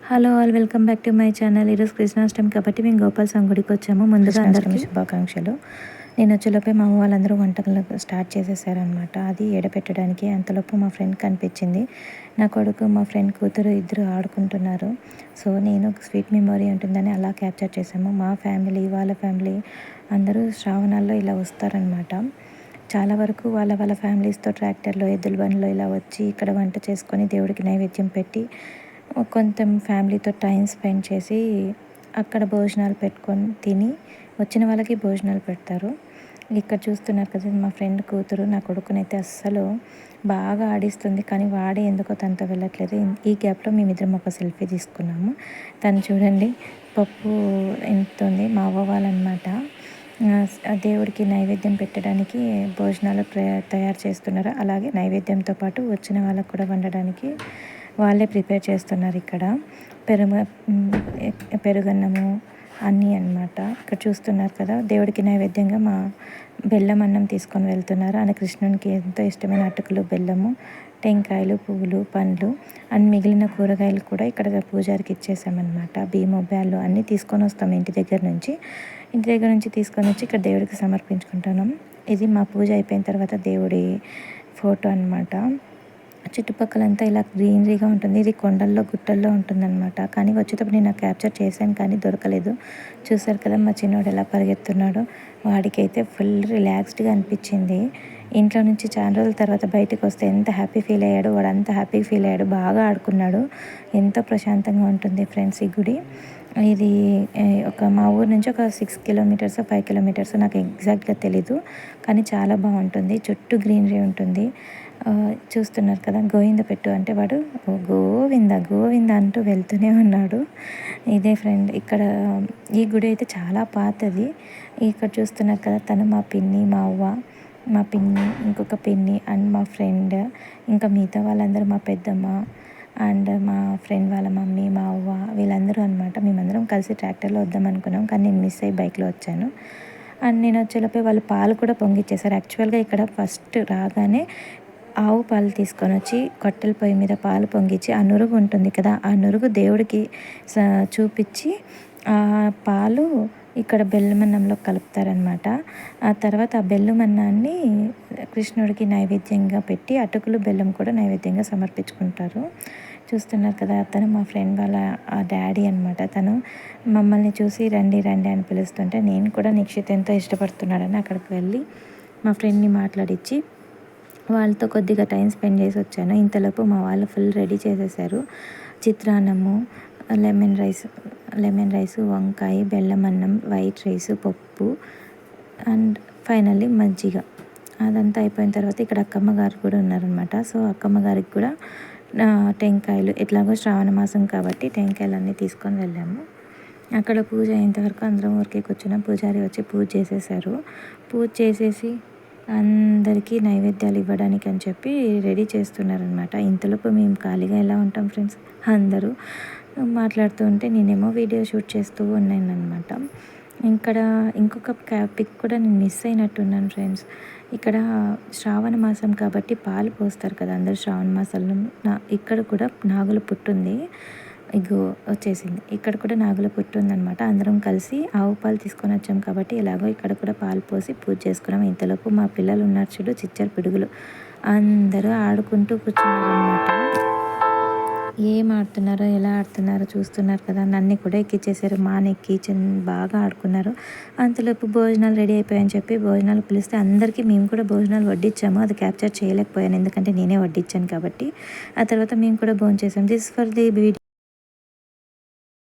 Hello all, welcome back to my channel. ఈరోజు కృష్ణాష్టమి కాబట్టి మేము గోపాల్ స్వామి గుడికి వచ్చాము. ముందుగా అందరికీ శుభాకాంక్షలు. నేను వచ్చేలోపే మా అమ్మ వాళ్ళందరూ వంటలు స్టార్ట్ చేసేసారనమాట. అది ఎడపెట్టడానికి. అంతలోపు మా ఫ్రెండ్ కనిపించింది. నా కొడుకు మా ఫ్రెండ్ కూతురు ఇద్దరు ఆడుకుంటున్నారు. సో నేను స్వీట్ మెమొరీ ఉంటుందని అలా క్యాప్చర్ చేసాము. మా ఫ్యామిలీ, వాళ్ళ ఫ్యామిలీ అందరూ శ్రావణాల్లో ఇలా వస్తారనమాట. చాలా వరకు వాళ్ళ ఫ్యామిలీస్తో ట్రాక్టర్లో, ఎద్దుల బండిలో ఇలా వచ్చి ఇక్కడ వంట చేసుకొని దేవుడికి నైవేద్యం పెట్టి కొంత ఫ్యామిలీతో టైం స్పెండ్ చేసి అక్కడ భోజనాలు పెట్టుకొని తిని వచ్చిన వాళ్ళకి భోజనాలు పెడతారు. ఇక్కడ చూస్తున్నారు కదా, మా ఫ్రెండ్ కూతురు నా కొడుకునైతే అస్సలు బాగా ఆడిస్తుంది, కానీ వాడే ఎందుకో తనతో వెళ్ళట్లేదు. ఈ గ్యాప్లో మేమిద్దరం ఒక సెల్ఫీ తీసుకున్నాము. తను చూడండి పప్పు ఎంతుంది, మా అవ్వ వాళ్ళనమాట. దేవుడికి నైవేద్యం పెట్టడానికి భోజనాలు తయారు చేస్తున్నారు. అలాగే నైవేద్యంతో పాటు వచ్చిన వాళ్ళకు కూడా వండడానికి వాళ్ళే ప్రిపేర్ చేస్తున్నారు. ఇక్కడ పెరుగన్నము అన్నీ అన్నమాట. ఇక్కడ చూస్తున్నారు కదా, దేవుడికి నైవేద్యంగా మా బెల్లం అన్నం తీసుకొని వెళ్తున్నారు. అని కృష్ణునికి ఎంతో ఇష్టమైన అటుకులు, బెల్లము, టెంకాయలు, పువ్వులు, పండ్లు అండ్ మిగిలిన కూరగాయలు కూడా ఇక్కడ పూజారికి ఇచ్చేసామన్నమాట. బియ్యము, బ్యాళ్ళు అన్నీ తీసుకొని వస్తాం ఇంటి దగ్గర నుంచి తీసుకొని వచ్చి ఇక్కడ దేవుడికి సమర్పించుకుంటున్నాం. ఇది మా పూజ అయిపోయిన తర్వాత దేవుడి ఫోటో అన్నమాట. చుట్టుపక్కలంతా ఇలా గ్రీనరీగా ఉంటుంది. ఇది కొండల్లో, గుట్టల్లో ఉంటుందన్నమాట. కానీ వచ్చేటప్పుడు నేను క్యాప్చర్ చేశాను, కానీ దొరకలేదు. చూసారు కదా మా చిన్నోడు ఎలా పరిగెత్తున్నాడో. వాడికైతే ఫుల్ రిలాక్స్డ్గా అనిపించింది. ఇంట్లో నుంచి చాలా రోజుల తర్వాత బయటకు వస్తే ఎంత హ్యాపీ ఫీల్ అయ్యాడు. వాడు అంత హ్యాపీ ఫీల్ అయ్యాడు. బాగా ఆడుకున్నాడు. ఎంతో ప్రశాంతంగా ఉంటుంది ఫ్రెండ్స్ ఈ గుడి. ఇది మా ఊరు నుంచి ఒక 6 కిలోమీటర్స్ 5 కిలోమీటర్స్ నాకు ఎగ్జాక్ట్గా తెలీదు, కానీ చాలా బాగుంటుంది. చుట్టూ గ్రీనరీ ఉంటుంది. చూస్తున్నారు కదా, గోవింద పెట్టు అంటే వాడు గోవింద గోవింద అంటూ వెళ్తూనే ఉన్నాడు. ఇదే ఫ్రెండ్, ఇక్కడ ఈ గుడి అయితే చాలా పాతది. ఇక్కడ చూస్తున్నారు కదా, తను మా పిన్ని, మా అవ్వ, మా పిన్ని, ఇంకొక పిన్ని అండ్ మా ఫ్రెండ్, ఇంకా మిగతా వాళ్ళందరూ మా పెద్దమ్మ అండ్ మా ఫ్రెండ్ వాళ్ళ మమ్మీ, మా అవ్వ, వీళ్ళందరూ అనమాట. మేమందరం కలిసి ట్రాక్టర్లో వద్దాం అనుకున్నాం, కానీ నేను మిస్ అయ్యి బైక్లో వచ్చాను. అండ్ నేను వచ్చేలోపే వాళ్ళు పాలు కూడా పొంగిచ్చేసారు. యాక్చువల్గా ఇక్కడ ఫస్ట్ రాగానే ఆవు పాలు తీసుకొని వచ్చి కట్టెల పొయ్యి మీద పాలు పొంగిచ్చి ఆ నురుగు ఉంటుంది కదా, ఆ నురుగు దేవుడికి చూపించి ఆ పాలు ఇక్కడ బెల్లమన్నంలో కలుపుతారనమాట. ఆ తర్వాత ఆ బెల్లమన్నాన్ని కృష్ణుడికి నైవేద్యంగా పెట్టి అటుకులు, బెల్లం కూడా నైవేద్యంగా సమర్పించుకుంటారు. చూస్తున్నారు కదా, తను మా ఫ్రెండ్ వాళ్ళ ఆ డాడీ అనమాట. తను మమ్మల్ని చూసి రండి రండి అని పిలుస్తుంటే నేను కూడా నిక్షిత్ ఎంతో ఇష్టపడుతున్నాడని అక్కడికి వెళ్ళి మా ఫ్రెండ్ని మాట్లాడించి వాళ్ళతో కొద్దిగా టైం స్పెండ్ చేసి వచ్చాను. ఇంతలోపు మా వాళ్ళు ఫుల్ రెడీ చేసేసారు. చిత్రాన్నము, లెమన్ రైస్, వంకాయ, బెల్లం అన్నం, వైట్ రైస్, పప్పు అండ్ ఫైనల్లీ మజ్జిగ. అదంతా అయిపోయిన తర్వాత ఇక్కడ అక్కమ్మ గారు కూడా ఉన్నారనమాట. సో అక్కమ్మ గారికి కూడా టెంకాయలు, ఎట్లాగో శ్రావణ మాసం కాబట్టి టెంకాయలు అన్నీ తీసుకొని వెళ్ళాము. అక్కడ పూజ అయ్యేంతవరకు అందరం ఊరికే కూర్చున్నాం. పూజారి వచ్చి పూజ చేసేసారు. పూజ చేసేసి అందరికీ నైవేద్యాలు ఇవ్వడానికి అని చెప్పి రెడీ చేస్తున్నారనమాట. ఇంతలోపు మేము ఖాళీగా ఎలా ఉంటాం ఫ్రెండ్స్, అందరూ మాట్లాడుతూ ఉంటే నేనేమో వీడియో షూట్ చేస్తూ ఉన్నాను అనమాట. ఇక్కడ ఇంకొక పిక్ కూడా నేను మిస్ అయినట్టున్నాను ఫ్రెండ్స్. ఇక్కడ శ్రావణ మాసం కాబట్టి పాలు పోస్తారు కదా అందరూ శ్రావణ మాసంలో. ఇక్కడ కూడా నాగుల పుట్టు ఉంది. ఇగో వచ్చేసింది. ఇక్కడ కూడా నాగుల పుట్టు ఉందనమాట. అందరం కలిసి ఆవు పాలు తీసుకొని వచ్చాం కాబట్టి ఎలాగో ఇక్కడ కూడా పాలు పోసి పూజ చేసుకున్నాం. ఇంతలోపు మా పిల్లలు ఉన్నారు చూడు, చిచ్చర పిడుగులు, అందరూ ఆడుకుంటూ కూర్చున్నారు అనమాట. ఏం ఆడుతున్నారో, ఎలా ఆడుతున్నారో చూస్తున్నారు కదా. నన్ను కూడా ఎక్కిచ్చేసారు, మానెక్కి బాగా ఆడుకున్నారు. అంతలోపు భోజనాలు రెడీ అయిపోయాయని చెప్పి భోజనాలు పిలిస్తే అందరికీ మేము కూడా భోజనాలు వడ్డించాము. అది క్యాప్చర్ చేయలేకపోయాను, ఎందుకంటే నేనే వడ్డించాను కాబట్టి. ఆ తర్వాత మేము కూడా భోజనం చేసాం. This for the video.